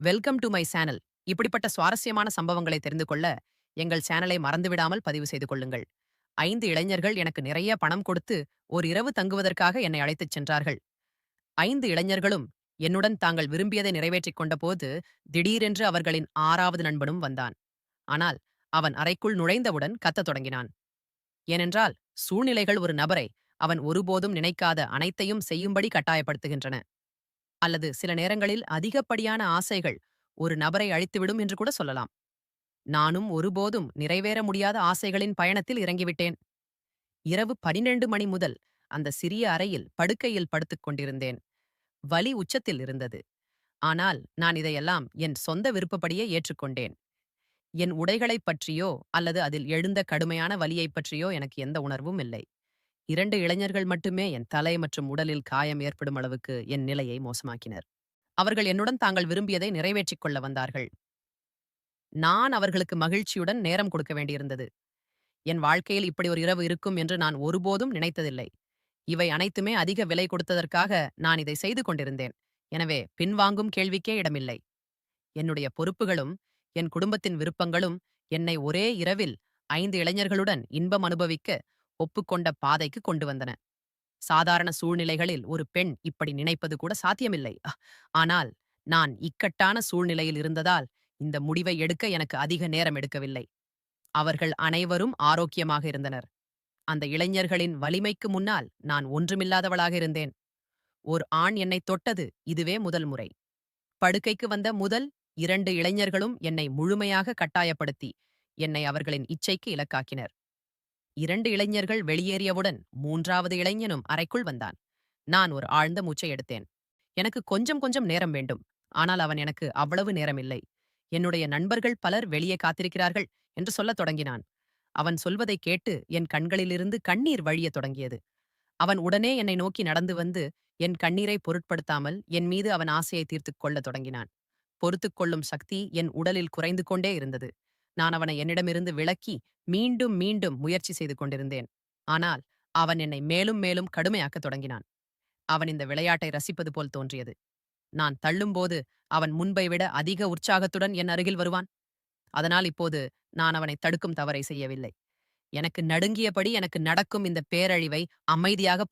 Welcome to my channel. இப்படிப்பட்ட சுவாரஸ்யமான சம்பவங்களை தெரிந்து கொள்ள எங்கள் சேனலை மறந்துவிடாமல் பதிவு செய்து கொள்ளுங்கள். 5 இளைஞர்கள் எனக்கு நிறைய பணம் கொடுத்து ஒரு இரவு தங்குவதற்காக என்னை அழைத்துச் சென்றார்கள். 5 இளைஞர்களும் என்னுடன் தாங்கள் விரும்பியதை நிறைவேற்றிக் கொண்டபோது திடீரென்று அவர்களின் 6வது நண்பனும் வந்தான். ஆனால் அவன் அறைக்குள் நுழைந்தவுடன் கத்தத் தொடங்கினான். ஏனென்றால் சூழ்நிலைகள் ஒரு நபரை அவன் ஒருபோதும் நினைக்காத அனைத்தையும் செய்யும்படி கட்டாயப்படுத்துகின்றன. அல்லது சில நேரங்களில் அதிகப்படியான ஆசைகள் ஒரு நபரை அழித்துவிடும் என்று கூட சொல்லலாம். நானும் ஒருபோதும் நிறைவேற முடியாத ஆசைகளின் பயணத்தில் இறங்கிவிட்டேன். இரவு 12 மணி முதல் அந்த சிறிய அறையில் படுக்கையில் படுத்துக் கொண்டிருந்தேன். வலி உச்சத்தில் இருந்தது. ஆனால் நான் இதையெல்லாம் என் சொந்த விருப்பப்படியே ஏற்றுக்கொண்டேன். என் உடைகளைப் பற்றியோ அல்லது அதில் எழுந்த கடுமையான வலியைப் பற்றியோ எனக்கு எந்த உணர்வும் இல்லை. 2 இளைஞர்கள் மட்டுமே என் தலை மற்றும் உடலில் காயம் ஏற்படும் அளவுக்கு என் நிலையை மோசமாக்கினர். அவர்கள் என்னுடன் தாங்கள் விரும்பியதை நிறைவேற்றிக் கொள்ள வந்தார்கள். நான் அவர்களுக்கு மகிழ்ச்சியுடன் நேரம் கொடுக்க வேண்டியிருந்தது. என் வாழ்க்கையில் இப்படி ஒரு இரவு இருக்கும் என்று நான் ஒருபோதும் நினைத்ததில்லை. இவை அனைத்துமே அதிக விலை கொடுத்ததற்காக நான் இதை செய்து கொண்டிருந்தேன். எனவே பின்வாங்கும் கேள்விக்கே இடமில்லை. என்னுடைய பொறுப்புகளும் என் குடும்பத்தின் விருப்பங்களும் என்னை ஒரே இரவில் 5 இளைஞர்களுடன் இன்பம் அனுபவிக்க ஒப்புக்கொண்ட பாதைக்கு கொண்டு வந்தன. சாதாரண சூழ்நிலைகளில் ஒரு பெண் இப்படி நினைப்பது கூட சாத்தியமில்லை. ஆனால் நான் இக்கட்டான சூழ்நிலையில் இருந்ததால் இந்த முடிவை எடுக்க எனக்கு அதிக நேரம் எடுக்கவில்லை. அவர்கள் அனைவரும் ஆரோக்கியமாக இருந்தனர். அந்த இளைஞர்களின் வலிமைக்கு முன்னால் நான் ஒன்றுமில்லாதவளாக இருந்தேன். ஒரு ஆண் என்னை தொட்டது இதுவே முதல் முறை. படுக்கைக்கு வந்த முதல் 2 இளைஞர்களும் என்னை முழுமையாக கட்டாயப்படுத்தி என்னை அவர்களின் இச்சைக்கு இலக்காக்கினர். 2 இளைஞர்கள் வெளியேறியவுடன் 3வது இளைஞனும் அறைக்குள் வந்தான். நான் ஒரு ஆழ்ந்த மூச்சை எடுத்தேன். எனக்கு கொஞ்சம் கொஞ்சம் நேரம் வேண்டும். ஆனால் அவன் எனக்கு அவ்வளவு நேரம் இல்லை. என்னுடைய நண்பர்கள் பலர் வெளியே காத்திருக்கிறார்கள் என்று சொல்லத் தொடங்கினான். அவன் சொல்வதைக் கேட்டு என் கண்களிலிருந்து கண்ணீர் வழியத் தொடங்கியது. அவன் உடனே என்னை நோக்கி நடந்து வந்து என் கண்ணீரை பொருட்படுத்தாமல் என் மீது அவன் ஆசையை தீர்த்துக் கொள்ளத் தொடங்கினான். பொறுத்துக் கொள்ளும் சக்தி என் உடலில் குறைந்து கொண்டே இருந்தது. நான் அவனை என்னிடமிருந்து விலக்கி மீண்டும் மீண்டும் முயற்சி செய்து கொண்டிருந்தேன். ஆனால் அவன் என்னை மேலும் மேலும் கடுமையாக்கத் தொடங்கினான். அவன் இந்த விளையாட்டை ரசிப்பது போல் தோன்றியது. நான் தள்ளும்போது அவன் முன்பை விட அதிக உற்சாகத்துடன் என் அருகில் வருவான். அதனால் இப்போது நான் அவனை தடுக்கும் தவறை செய்யவில்லை. எனக்கு நடுங்கியபடி எனக்கு நடக்கும் இந்த பேரழிவை அமைதியாக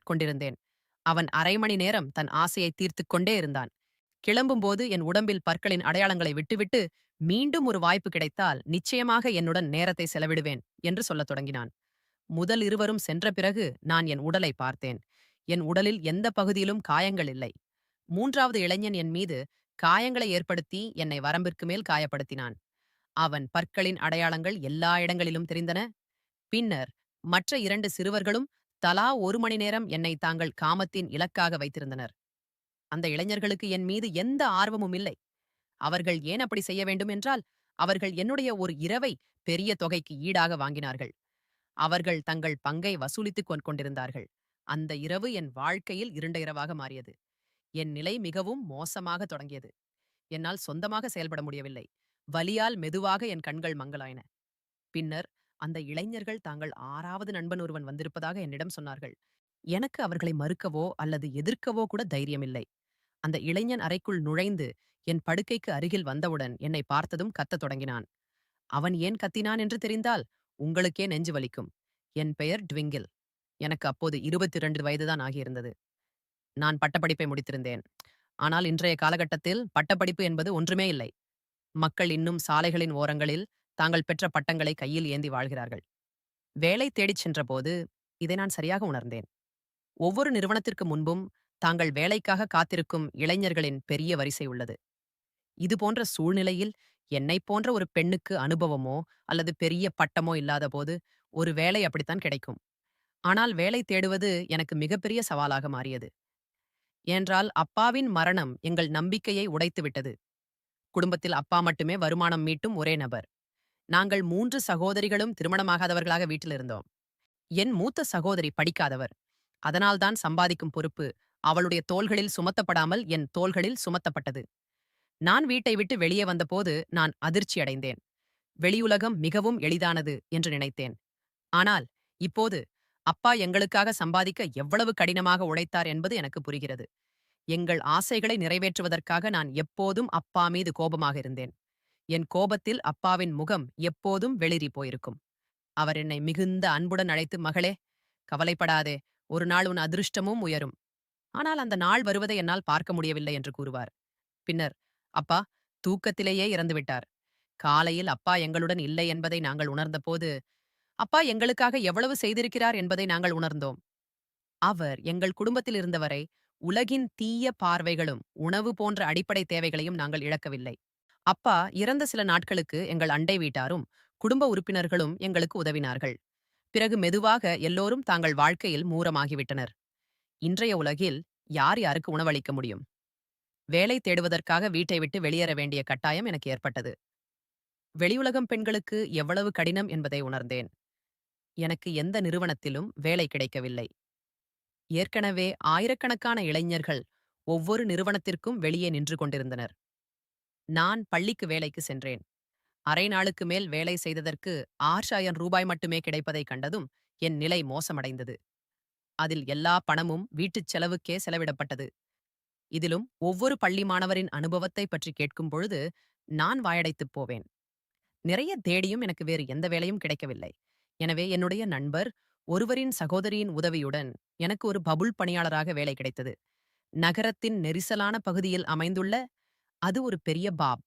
கொண்டிருந்தேன். அவன் அரை மணி நேரம் தன் ஆசையை தீர்த்துக் கொண்டே இருந்தான். கிளம்பும்போது என் உடம்பில் பற்களின் அடையாளங்களை விட்டுவிட்டு மீண்டும் ஒரு வாய்ப்பு கிடைத்தால் நிச்சயமாக என்னுடன் நேரத்தை செலவிடுவேன் என்று சொல்லத் தொடங்கினான். முதல் இருவரும் சென்ற பிறகு நான் என் உடலை பார்த்தேன். என் உடலில் எந்த பகுதியிலும் காயங்கள் இல்லை. 3வது இளைஞன் என் மீது காயங்களை ஏற்படுத்தி என்னை வரம்பிற்கு மேல் காயப்படுத்தினான். அவன் பற்களின் அடையாளங்கள் எல்லா இடங்களிலும் தெரிந்தன. பின்னர் மற்ற 2 சிறுவர்களும் தலா 1 மணி நேரம் என்னை தாங்கள் காமத்தின் இலக்காக வைத்திருந்தனர். அந்த இளைஞர்களுக்கு என் மீது எந்த ஆர்வமும் இல்லை. அவர்கள் ஏன் அப்படி செய்ய வேண்டும் என்றால், அவர்கள் என்னுடைய ஒரு இரவை பெரிய தொகைக்கு ஈடாக வாங்கினார்கள். அவர்கள் தங்கள் பங்கை வசூலித்துக் கொண்டிருந்தார்கள். அந்த இரவு என் வாழ்க்கையில் இருண்ட இரவாக மாறியது. என் நிலை மிகவும் மோசமாக தொடங்கியது. என்னால் சொந்தமாக செயல்பட முடியவில்லை. வலியால் மெதுவாக என் கண்கள் மங்கலாயின. பின்னர் அந்த இளைஞர்கள் தாங்கள் 6வது நண்பன் ஒருவன் வந்திருப்பதாக என்னிடம் சொன்னார்கள். எனக்கு அவர்களை மறுக்கவோ அல்லது எதிர்க்கவோ கூட தைரியமில்லை. அந்த இளைஞன் அறைக்குள் நுழைந்து என் படுக்கைக்கு அருகில் வந்தவுடன் என்னை பார்த்ததும் கத்தத் தொடங்கினான். அவன் ஏன் கத்தினான் என்று தெரிந்தால் உங்களுக்கே நெஞ்சு வலிக்கும். என் பெயர் ட்விங்கிள். எனக்கு அப்போது 22 வயதுதான் ஆகியிருந்தது. நான் பட்டப்படிப்பை முடித்திருந்தேன். ஆனால் இன்றைய காலகட்டத்தில் பட்டப்படிப்பு என்பது ஒன்றுமே இல்லை. மக்கள் இன்னும் சாலைகளின் ஓரங்களில் தாங்கள் பெற்ற பட்டங்களை கையில் ஏந்தி வாழ்கிறார்கள். வேலை தேடிச் சென்றபோது இதை நான் சரியாக உணர்ந்தேன். ஒவ்வொரு நிறுவனத்திற்கு முன்பும் தாங்கள் வேலைக்காக காத்திருக்கும் இளைஞர்களின் பெரிய வரிசை உள்ளது. இதுபோன்ற சூழ்நிலையில் என்னைப் போன்ற ஒரு பெண்ணுக்கு அனுபவமோ அல்லது பெரிய பட்டமோ இல்லாதபோது ஒரு வேலை அப்படித்தான் கிடைக்கும். ஆனால் வேலை தேடுவது எனக்கு மிகப்பெரிய சவாலாக மாறியது. ஏனென்றால் அப்பாவின் மரணம் எங்கள் நம்பிக்கையை உடைத்துவிட்டது. குடும்பத்தில் அப்பா மட்டுமே வருமானம் மீட்டும் ஒரே நபர். நாங்கள் 3 சகோதரிகளும் திருமணமாகாதவர்களாக வீட்டில் இருந்தோம். என் மூத்த சகோதரி படிக்காதவர். அதனால்தான் சம்பாதிக்கும் பொறுப்பு அவளுடைய தோள்களில் சுமத்தப்படாமல் என் தோள்களில் சுமத்தப்பட்டது. நான் வீட்டை விட்டு வெளியே வந்தபோது நான் அதிர்ச்சியடைந்தேன். வெளியுலகம் மிகவும் எளிதானது என்று நினைத்தேன். ஆனால் இப்போது அப்பா எங்களுக்காக சம்பாதிக்க எவ்வளவு கடினமாக உழைத்தார் என்பது எனக்கு புரிகிறது. எங்கள் ஆசைகளை நிறைவேற்றுவதற்காக நான் எப்போதும் அப்பா மீது கோபமாக இருந்தேன். என் கோபத்தில் அப்பாவின் முகம் எப்போதும் வெளிரி போயிருக்கும். அவர் என்னை மிகுந்த அன்புடன் அழைத்து, மகளே, கவலைப்படாதே, ஒரு நாள் உன் அதிருஷ்டமும் உயரும். ஆனால் அந்த நாள் வருவதை என்னால் பார்க்க முடியவில்லை என்று கூறுவார். பின்னர், அப்பா தூக்கத்திலேயே இறந்துவிட்டார். காலையில் அப்பா எங்களுடன் இல்லை என்பதை நாங்கள் உணர்ந்தபோது, அப்பா எங்களுக்காக எவ்வளவு செய்திருக்கிறார் என்பதை நாங்கள் உணர்ந்தோம். அவர் எங்கள் குடும்பத்தில் இருந்தவரை உலகின் தீய பார்வைகளும் உணவு போன்ற அடிப்படை தேவைகளையும் நாங்கள் இழக்கவில்லை. அப்பா இறந்த சில நாட்களுக்கு எங்கள் அண்டை வீட்டாரும் குடும்ப உறுப்பினர்களும் எங்களுக்கு உதவினார்கள். பிறகு மெதுவாக எல்லோரும் தாங்கள் வாழ்க்கையில் மூரமாகிவிட்டனர். இன்றைய உலகில் யார் யாருக்கு உணவளிக்க முடியும்? வேலை தேடுவதற்காக வீட்டை விட்டு வெளியேற வேண்டிய கட்டாயம் எனக்கு ஏற்பட்டது. வெளியுலகம் பெண்களுக்கு எவ்வளவு கடினம் என்பதை உணர்ந்தேன். எனக்கு எந்த நிறுவனத்திலும் வேலை கிடைக்கவில்லை. ஏற்கனவே ஆயிரக்கணக்கான இளைஞர்கள் ஒவ்வொரு நிறுவனத்திற்கும் வெளியே நின்று கொண்டிருந்தனர். நான் பள்ளிக்கு வேலைக்கு சென்றேன். அரை நாளுக்கு மேல் வேலை செய்ததற்கு 6000 ரூபாய் மட்டுமே கிடைப்பதைக் கண்டதும் என் நிலை மோசமடைந்தது. அதில் எல்லா பணமும் வீட்டுச் செலவுக்கே செலவிடப்பட்டது. இதிலும் ஒவ்வொரு பள்ளி மாணவரின் அனுபவத்தைப் பற்றி கேட்கும் பொழுது நான் வாயடைத்துப் போவேன். நிறைய தேடியும் எனக்கு வேறு எந்த வேலையும் கிடைக்கவில்லை. எனவே என்னுடைய நண்பர் ஒருவரின் சகோதரியின் உதவியுடன் எனக்கு ஒரு பபுள் பணியாளராக வேலை கிடைத்தது. நகரத்தின் நெரிசலான பகுதியில் அமைந்துள்ள அது ஒரு பெரிய பாப்.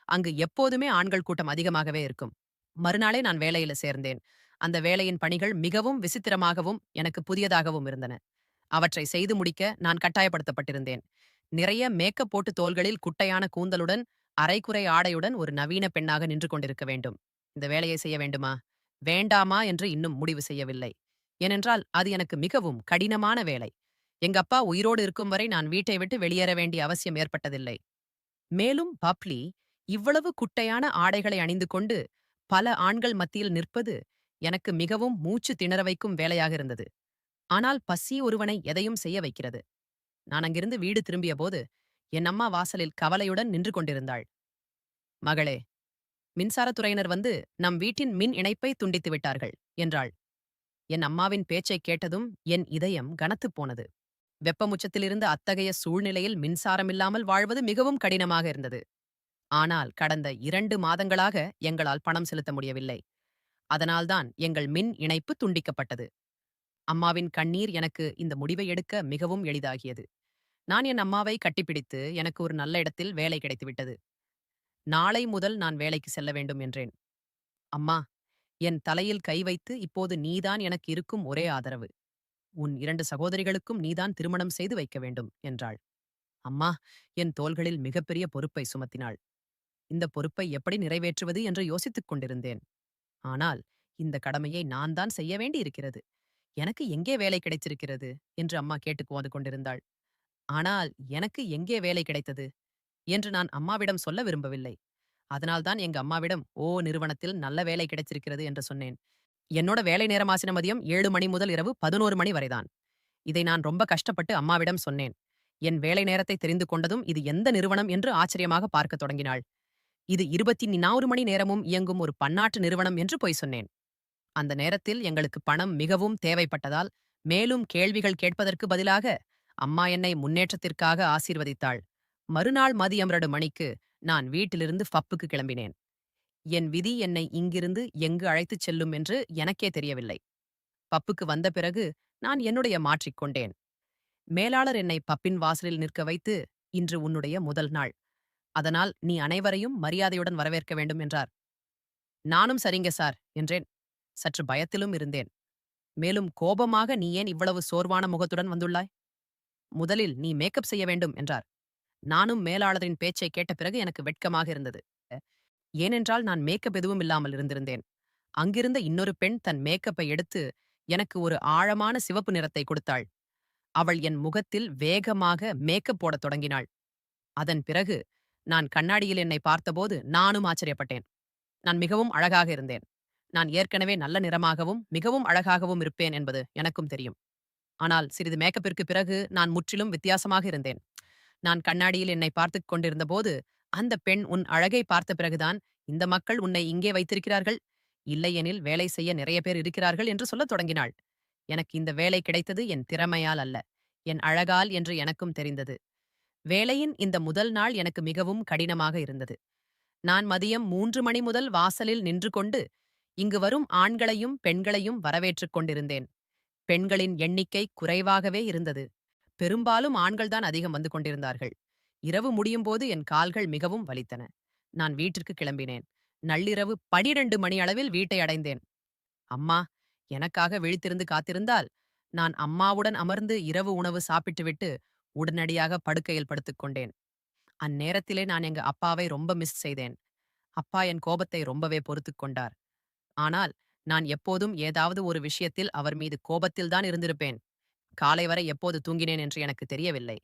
அங்கு எப்போதுமே ஆண்கள் கூட்டம் அதிகமாகவே இருக்கும். மறுநாளே நான் வேலையில சேர்ந்தேன். அந்த வேலையின் பணிகள் மிகவும் விசித்திரமாகவும் எனக்கு புதியதாகவும் இருந்தன. அவற்றை செய்து முடிக்க நான் கட்டாயப்படுத்தப்பட்டிருந்தேன். நிறைய மேக்கப் போட்டு தோள்களில் குட்டையான கூந்தலுடன் அரைகுறை ஆடையுடன் ஒரு நவீன பெண்ணாக நின்று கொண்டிருக்க வேண்டும். இந்த வேலையை செய்ய வேண்டுமா வேண்டாமா என்று இன்னும் முடிவு செய்யவில்லை. ஏனென்றால் அது எனக்கு மிகவும் கடினமான வேலை. எங்க அப்பா உயிரோடு இருக்கும் வரை நான் வீட்டை விட்டு வெளியேற வேண்டிய அவசியம் ஏற்பட்டதில்லை. மேலும் பப்ளி இவ்வளவு குட்டையான ஆடைகளை அணிந்து கொண்டு பல ஆண்கள் மத்தியில் நிற்பது எனக்கு மிகவும் மூச்சு திணற வைக்கும் வேலையாக இருந்தது. ஆனால் பசி ஒருவனை எதையும் செய்ய வைக்கிறது. நான் அங்கிருந்து வீடு திரும்பிய போது என் அம்மா வாசலில் கவலையுடன் நின்று கொண்டிருந்தாள். மகளே, மின்சாரத்துறையினர் வந்து நம் வீட்டின் மின் இணைப்பை துண்டித்து விட்டார்கள் என்றாள். என் அம்மாவின் பேச்சைக் கேட்டதும் என் இதயம் கனத்துப் போனது. வெப்பமுச்சத்திலிருந்த அத்தகைய சூழ்நிலையில் மின்சாரமில்லாமல் வாழ்வது மிகவும் கடினமாக இருந்தது. ஆனால் கடந்த 2 மாதங்களாக எங்களால் பணம் செலுத்த முடியவில்லை. அதனால்தான் எங்கள் மின் இணைப்பு துண்டிக்கப்பட்டது. அம்மாவின் கண்ணீர் எனக்கு இந்த முடிவை எடுக்க மிகவும் எளிதாகியது. நான் என் அம்மாவை கட்டிப்பிடித்து எனக்கு ஒரு நல்ல இடத்தில் வேலை கிடைத்துவிட்டது. நாளை முதல் நான் வேலைக்கு செல்ல வேண்டும் என்றேன். அம்மா, என் தலையில் கை வைத்து இப்போது நீதான் எனக்கு இருக்கும் ஒரே ஆதரவு. உன் 2 சகோதரிகளுக்கும் நீதான் திருமணம் செய்து வைக்க வேண்டும் என்றாள். அம்மா என் தோள்களில் மிகப்பெரிய பொறுப்பை சுமத்தினாள். இந்த பொறுப்பை எப்படி நிறைவேற்றுவது என்று யோசித்துக் கொண்டிருந்தேன். ஆனால் இந்த கடமையை நான் தான் செய்ய வேண்டியிருக்கிறது. எனக்கு எங்கே வேலை கிடைத்திருக்கிறது என்று அம்மா கேட்டுக்கொண்டு கொண்டிருந்தாள். ஆனால் எனக்கு எங்கே வேலை கிடைத்தது என்று நான் அம்மாவிடம் சொல்ல விரும்பவில்லை. அதனால்தான் எங்க அம்மாவிடம் நிறுவனத்தில் நல்ல வேலை கிடைச்சிருக்கிறது என்று சொன்னேன். என்னோட வேலை நேரமாசின மதியம் 7 மணி முதல் இரவு 11 மணி வரைதான். இதை நான் ரொம்ப கஷ்டப்பட்டு அம்மாவிடம் சொன்னேன். என் வேலை நேரத்தை தெரிந்து கொண்டதும் இது எந்த நிறுவனம் என்று ஆச்சரியமாக பார்க்கத் தொடங்கினாள். இது 24 மணி நேரமும் இயங்கும் ஒரு பன்னாட்டு நிறுவனம் என்று பொய் சொன்னேன். அந்த நேரத்தில் எங்களுக்கு பணம் மிகவும் தேவைப்பட்டதால் மேலும் கேள்விகள் கேட்பதற்கு பதிலாக அம்மா என்னை முன்னேற்றத்திற்காக ஆசீர்வதித்தாள். மறுநாள் மதியம் 2 மணிக்கு நான் வீட்டிலிருந்து பப்புக்கு கிளம்பினேன். என் விதி என்னை இங்கிருந்து எங்கு அழைத்துச் செல்லும் என்று எனக்கே தெரியவில்லை. பப்புக்கு வந்த பிறகு நான் என்னுடைய மாற்றிக்கொண்டேன். மேலாளர் என்னை பப்பின் வாசலில் நிற்க வைத்து, இன்று உன்னுடைய முதல் நாள். அதனால் நீ அனைவரையும் மரியாதையுடன் வரவேற்க வேண்டும் என்றார். நானும் சரிங்க சார் என்றேன். சற்று பயத்திலும் இருந்தேன். மேலும் கோபமாக நீ ஏன் இவ்வளவு சோர்வான முகத்துடன் வந்துள்ளாய்? முதலில் நீ மேக்கப் செய்ய வேண்டும் என்றார். நானும் மேலாளரின் பேச்சை கேட்ட பிறகு எனக்கு வெட்கமாக இருந்தது. ஏனென்றால் நான் மேக்கப் எதுவும் இல்லாமல் இருந்திருந்தேன். அங்கிருந்த இன்னொரு பெண் தன் மேக்கப்பை எடுத்து எனக்கு ஒரு ஆழமான சிவப்பு நிறத்தை கொடுத்தாள். அவள் என் முகத்தில் வேகமாக மேக்கப் போடத் தொடங்கினாள். அதன் பிறகு நான் கண்ணாடியில் என்னை பார்த்தபோது நானும் ஆச்சரியப்பட்டேன். நான் மிகவும் அழகாக இருந்தேன். நான் ஏற்கனவே நல்ல நிறமாகவும் மிகவும் அழகாகவும் இருப்பேன் என்பது எனக்கும் தெரியும். ஆனால் சிறிது மேக்கப்பிற்கு பிறகு நான் முற்றிலும் வித்தியாசமாக இருந்தேன். நான் கண்ணாடியில் என்னை பார்த்துக் கொண்டிருந்தபோது அந்த பெண் உன் அழகை பார்த்த பிறகுதான் இந்த மக்கள் உன்னை இங்கே வைத்திருக்கிறார்கள், இல்லையெனில் வேலை செய்ய நிறைய பேர் இருக்கிறார்கள் என்று சொல்லத் தொடங்கினாள். எனக்கு இந்த வேலை கிடைத்தது என் திறமையால் அல்ல, என் அழகால் என்று எனக்கும் தெரிந்தது. வேலையின் இந்த முதல் நாள் எனக்கு மிகவும் கடினமாக இருந்தது. நான் மதியம் 3 மணி முதல் வாசலில் நின்று கொண்டு இங்கு வரும் ஆண்களையும் பெண்களையும் வரவேற்றுக் கொண்டிருந்தேன். பெண்களின் எண்ணிக்கை குறைவாகவே இருந்தது. பெரும்பாலும் ஆண்கள்தான் அதிகம் வந்து கொண்டிருந்தார்கள். இரவு முடியும் போது என் கால்கள் மிகவும் வலித்தன. நான் வீட்டிற்கு கிளம்பினேன். நள்ளிரவு 12 மணி அளவில் வீட்டை அடைந்தேன். அம்மா எனக்காக விழித்திருந்து காத்திருந்தால், நான் அம்மாவுடன் அமர்ந்து இரவு உணவு சாப்பிட்டுவிட்டு உடனடியாக படுக்கையில் படுத்துக் கொண்டேன். அந்நேரத்திலே நான் எங்க அப்பாவை ரொம்ப மிஸ் செய்தேன். அப்பா என் கோபத்தை ரொம்பவே பொறுத்துக் கொண்டார். ஆனால் நான் எப்போதும் ஏதாவது ஒரு விஷயத்தில் அவர் மீது கோபத்தில்தான் இருந்திருப்பேன். காலை வரை எப்போது தூங்கினேன் என்று எனக்கு தெரியவில்லை.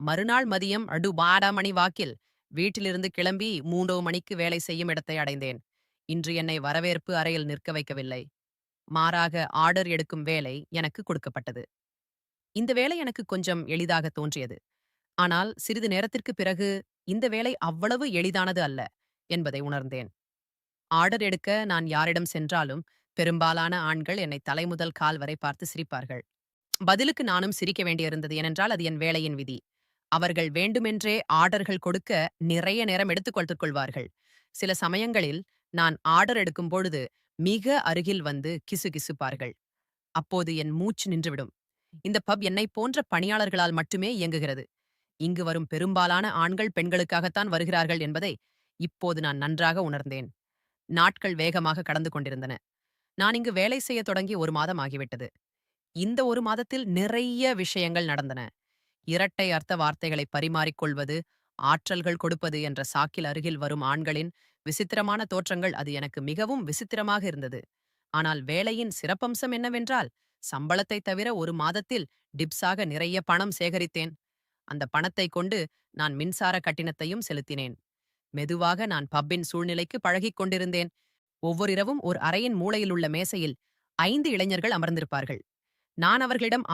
மறுநாள் மதியம் 12 மணி வாக்கில் வீட்டிலிருந்து கிளம்பி 3 மணிக்கு வேலை செய்யும் இடத்தை அடைந்தேன். இன்று என்னை வரவேற்பு அறையில் நிற்க வைக்கவில்லை. மாறாக ஆர்டர் எடுக்கும் வேலை எனக்கு கொடுக்கப்பட்டது. இந்த வேலை எனக்கு கொஞ்சம் எளிதாக தோன்றியது. ஆனால் சிறிது நேரத்திற்குப் பிறகு இந்த வேலை அவ்வளவு எளிதானது அல்ல என்பதை உணர்ந்தேன். ஆர்டர் எடுக்க நான் யாரிடம் சென்றாலும் பெரும்பாலான ஆண்கள் என்னை தலைமுதல் கால் வரை பார்த்து சிரிப்பார்கள். பதிலுக்கு நானும் சிரிக்க வேண்டியிருந்தது, ஏனென்றால் அது என் வேலையின் விதி. அவர்கள் வேண்டுமென்றே ஆர்டர்கள் கொடுக்க நிறைய நேரம் எடுத்துக் கொள்வார்கள். சில சமயங்களில் நான் ஆர்டர் எடுக்கும் பொழுது மிக அருகில் வந்து கிசுகிசுப்பார்கள். அப்போது என் மூச்சு நின்றுவிடும். இந்த பப் என்னைப் போன்ற பணியாளர்களால் மட்டுமே இயங்குகிறது. இங்கு வரும் பெரும்பாலான ஆண்கள் பெண்களுக்காகத்தான் வருகிறார்கள் என்பதை இப்போது நான் நன்றாக உணர்ந்தேன். நாட்கள் வேகமாக கடந்து கொண்டிருந்தன. நான் இங்கு வேலை செய்யத் தொடங்கி 1 மாதம் ஆகிவிட்டது. இந்த 1 மாதத்தில் நிறைய விஷயங்கள் நடந்தன. இரட்டை அர்த்த வார்த்தைகளை பரிமாறிக்கொள்வது, ஆற்றல்கள் கொடுப்பது என்ற சாக்கில் அருகில் வரும் ஆண்களின் விசித்திரமான தோற்றங்கள், அது எனக்கு மிகவும் விசித்திரமாக இருந்தது. ஆனால் வேலையின் சிறப்பம்சம் என்னவென்றால், சம்பளத்தைத் தவிர 1 மாதத்தில் டிப்ஸாக நிறைய பணம் சேகரித்தேன். அந்த பணத்தைக் கொண்டு நான் மின்சார கட்டணத்தையும் செலுத்தினேன். மெதுவாக நான் பப்பின் சூழ்நிலைக்கு பழகிக் கொண்டிருந்தேன். ஒவ்வொரு இரவும் ஒரு அறையின் மூலையில் உள்ள மேசையில் 5 இளைஞர்கள் அமர்ந்திருப்பார்கள். நான் அவர்களிடம்